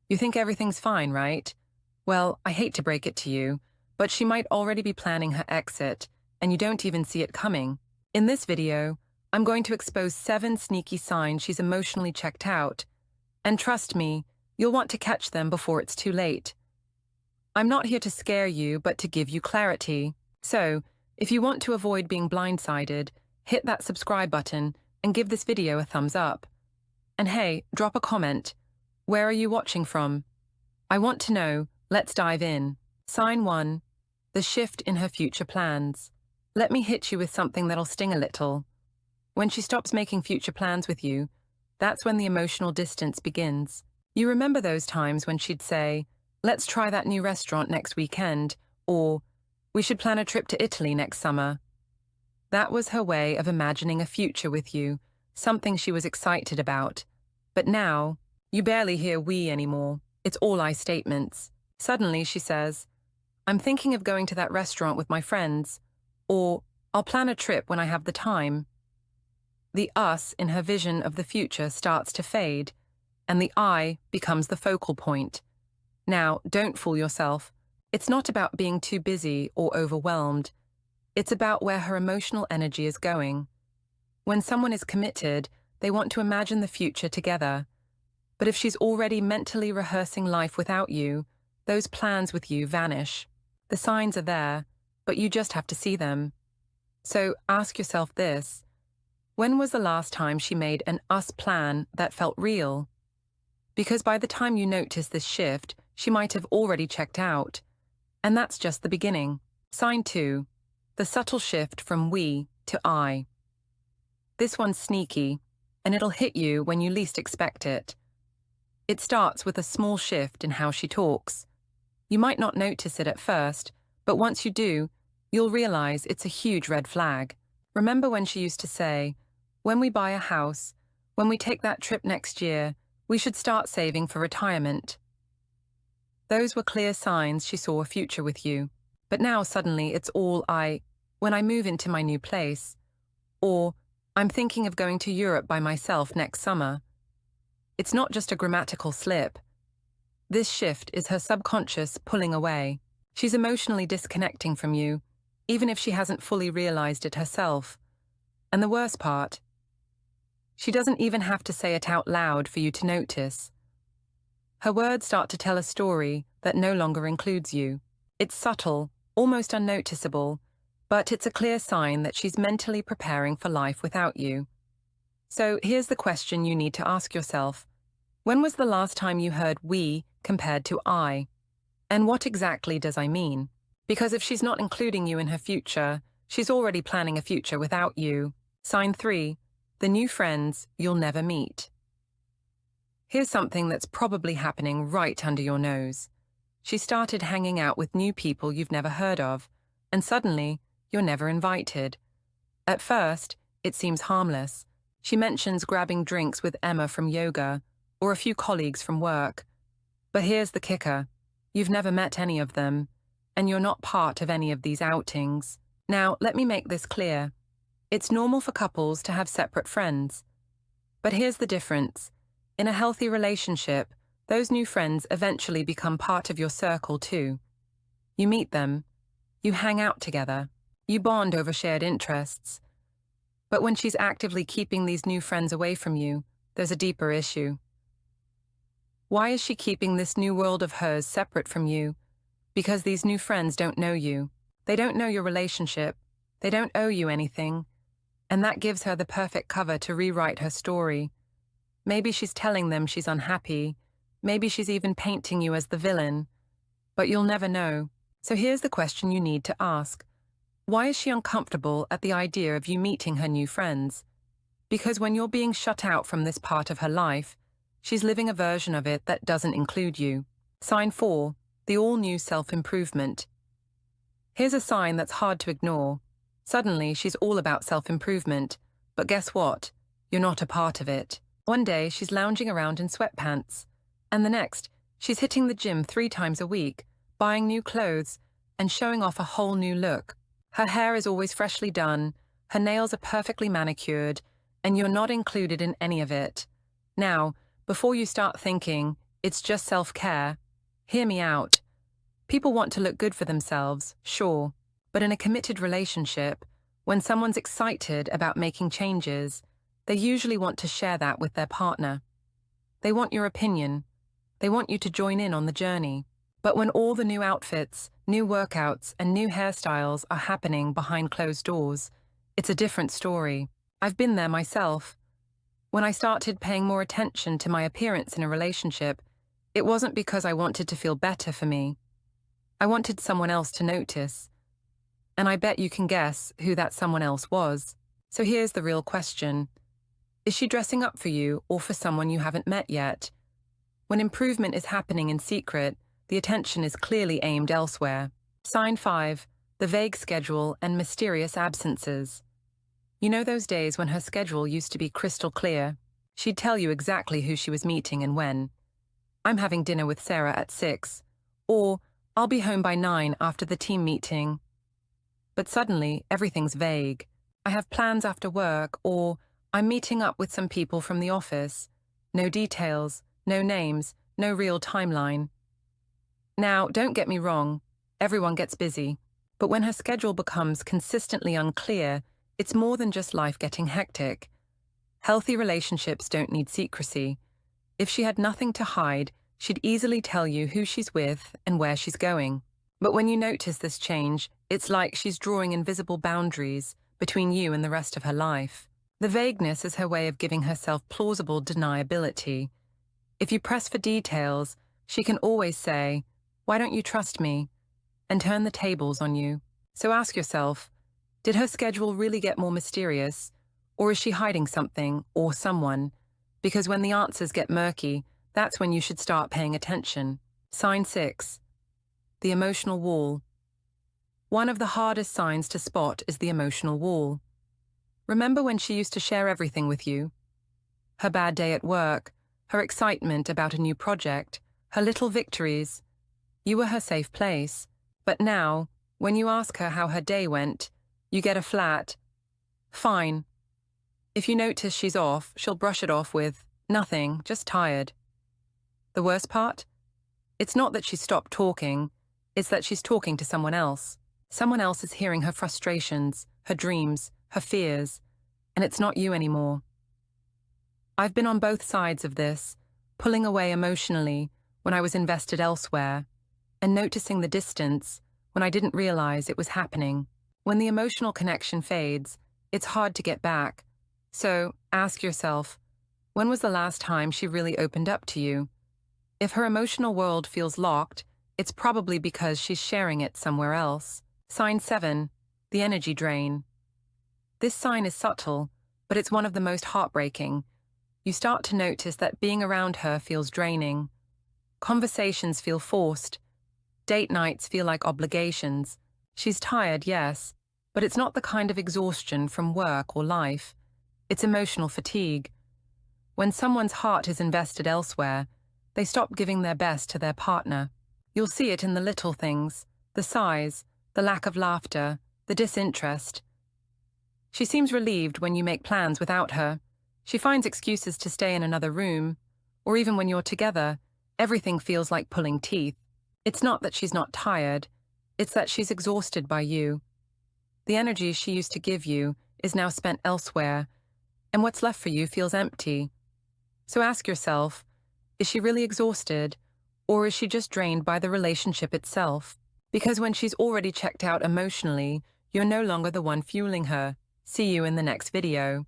You think everything's fine, right? Well, I hate to break it to you, but she might already be planning her exit, and you don't even see it coming. In this video, I'm going to expose 7 sneaky signs she's emotionally checked out, and trust me, you'll want to catch them before it's too late. I'm not here to scare you, but to give you clarity. So, if you want to avoid being blindsided, hit that subscribe button and give this video a thumbs up. And hey, drop a comment. Where are you watching from? I want to know. Let's dive in. Sign 1. The shift in her future plans. Let me hit you with something that'll sting a little. When she stops making future plans with you, that's when the emotional distance begins. You remember those times when she'd say, "Let's try that new restaurant next weekend," or "We should plan a trip to Italy next summer." That was her way of imagining a future with you, something she was excited about. But now, you barely hear "we" anymore. It's all I statements. Suddenly she says, "I'm thinking of going to that restaurant with my friends," or "I'll plan a trip when I have the time." The us in her vision of the future starts to fade, and the I becomes the focal point. Now, don't fool yourself. It's not about being too busy or overwhelmed. It's about where her emotional energy is going. When someone is committed, they want to imagine the future together. But if she's already mentally rehearsing life without you, those plans with you vanish. The signs are there, but you just have to see them. So ask yourself this: when was the last time she made an us plan that felt real? Because by the time you notice this shift, she might have already checked out. And that's just the beginning. Sign 2. The subtle shift from we to I. This one's sneaky, and it'll hit you when you least expect it. It starts with a small shift in how she talks. You might not notice it at first, but once you do, you'll realize it's a huge red flag. Remember when she used to say, "When we buy a house, when we take that trip next year, we should start saving for retirement." Those were clear signs she saw a future with you. But now suddenly it's all when I move into my new place, or "I'm thinking of going to Europe by myself next summer." It's not just a grammatical slip. This shift is her subconscious pulling away. She's emotionally disconnecting from you, even if she hasn't fully realized it herself. And the worst part, she doesn't even have to say it out loud for you to notice. Her words start to tell a story that no longer includes you. It's subtle, almost unnoticeable, but it's a clear sign that she's mentally preparing for life without you. So here's the question you need to ask yourself. When was the last time you heard "we" compared to "I"? And what exactly does I mean? Because if she's not including you in her future, she's already planning a future without you. Sign 3. The new friends you'll never meet. Here's something that's probably happening right under your nose. She started hanging out with new people you've never heard of, and suddenly, you're never invited. At first, it seems harmless. She mentions grabbing drinks with Emma from yoga, or a few colleagues from work. But here's the kicker. You've never met any of them, and you're not part of any of these outings. Now, let me make this clear. It's normal for couples to have separate friends. But here's the difference. In a healthy relationship, those new friends eventually become part of your circle too. You meet them, you hang out together, you bond over shared interests. But when she's actively keeping these new friends away from you, there's a deeper issue. Why is she keeping this new world of hers separate from you? Because these new friends don't know you. They don't know your relationship. They don't owe you anything. And that gives her the perfect cover to rewrite her story. Maybe she's telling them she's unhappy. Maybe she's even painting you as the villain. But you'll never know. So here's the question you need to ask. Why is she uncomfortable at the idea of you meeting her new friends? Because when you're being shut out from this part of her life, she's living a version of it that doesn't include you. Sign 4. The all-new self-improvement. Here's a sign that's hard to ignore. Suddenly, she's all about self-improvement. But guess what? You're not a part of it. One day, she's lounging around in sweatpants. And the next, she's hitting the gym 3 times a week, buying new clothes, and showing off a whole new look. Her hair is always freshly done, her nails are perfectly manicured, and you're not included in any of it. Now, before you start thinking, It's just self-care. Hear me out. People want to look good for themselves, sure. But in a committed relationship, when someone's excited about making changes, they usually want to share that with their partner. They want your opinion. They want you to join in on the journey. But when all the new outfits, new workouts, and new hairstyles are happening behind closed doors, it's a different story. I've been there myself. When I started paying more attention to my appearance in a relationship, it wasn't because I wanted to feel better for me. I wanted someone else to notice. And I bet you can guess who that someone else was. So here's the real question. Is she dressing up for you or for someone you haven't met yet? When improvement is happening in secret, the attention is clearly aimed elsewhere. Sign 5, the vague schedule and mysterious absences. You know those days when her schedule used to be crystal clear? She'd tell you exactly who she was meeting and when. I'm having dinner with Sarah at 6, or I'll be home by 9 after the team meeting. But suddenly, everything's vague. I have plans after work, or I'm meeting up with some people from the office. No details, no names, no real timeline. Now, don't get me wrong, everyone gets busy. But when her schedule becomes consistently unclear, it's more than just life getting hectic. Healthy relationships don't need secrecy. If she had nothing to hide, she'd easily tell you who she's with and where she's going. But when you notice this change, it's like she's drawing invisible boundaries between you and the rest of her life. The vagueness is her way of giving herself plausible deniability. If you press for details, she can always say, "Why don't you trust me?" and turn the tables on you. So ask yourself, did her schedule really get more mysterious, or is she hiding something or someone? Because when the answers get murky, that's when you should start paying attention. Sign 6. The emotional wall. One of the hardest signs to spot is the emotional wall. Remember when she used to share everything with you? Her bad day at work, her excitement about a new project, her little victories. You were her safe place. But now, when you ask her how her day went, you get a flat, "Fine." If you notice she's off, she'll brush it off with, "Nothing, just tired." The worst part? It's not that she's stopped talking, it's that she's talking to someone else. Someone else is hearing her frustrations, her dreams, her fears, and it's not you anymore. I've been on both sides of this, pulling away emotionally when I was invested elsewhere, and noticing the distance when I didn't realize it was happening. When the emotional connection fades, it's hard to get back. So ask yourself, when was the last time she really opened up to you? If her emotional world feels locked, it's probably because she's sharing it somewhere else. Sign 7, the energy drain. This sign is subtle, but it's one of the most heartbreaking. You start to notice that being around her feels draining. Conversations feel forced. Date nights feel like obligations. She's tired, yes, but it's not the kind of exhaustion from work or life. It's emotional fatigue. When someone's heart is invested elsewhere, they stop giving their best to their partner. You'll see it in the little things, the sighs, the lack of laughter, the disinterest. She seems relieved when you make plans without her. She finds excuses to stay in another room, or even when you're together, everything feels like pulling teeth. It's not that she's not tired, it's that she's exhausted by you. The energy she used to give you is now spent elsewhere, and what's left for you feels empty. So ask yourself, is she really exhausted, or is she just drained by the relationship itself? Because when she's already checked out emotionally, you're no longer the one fueling her. See you in the next video.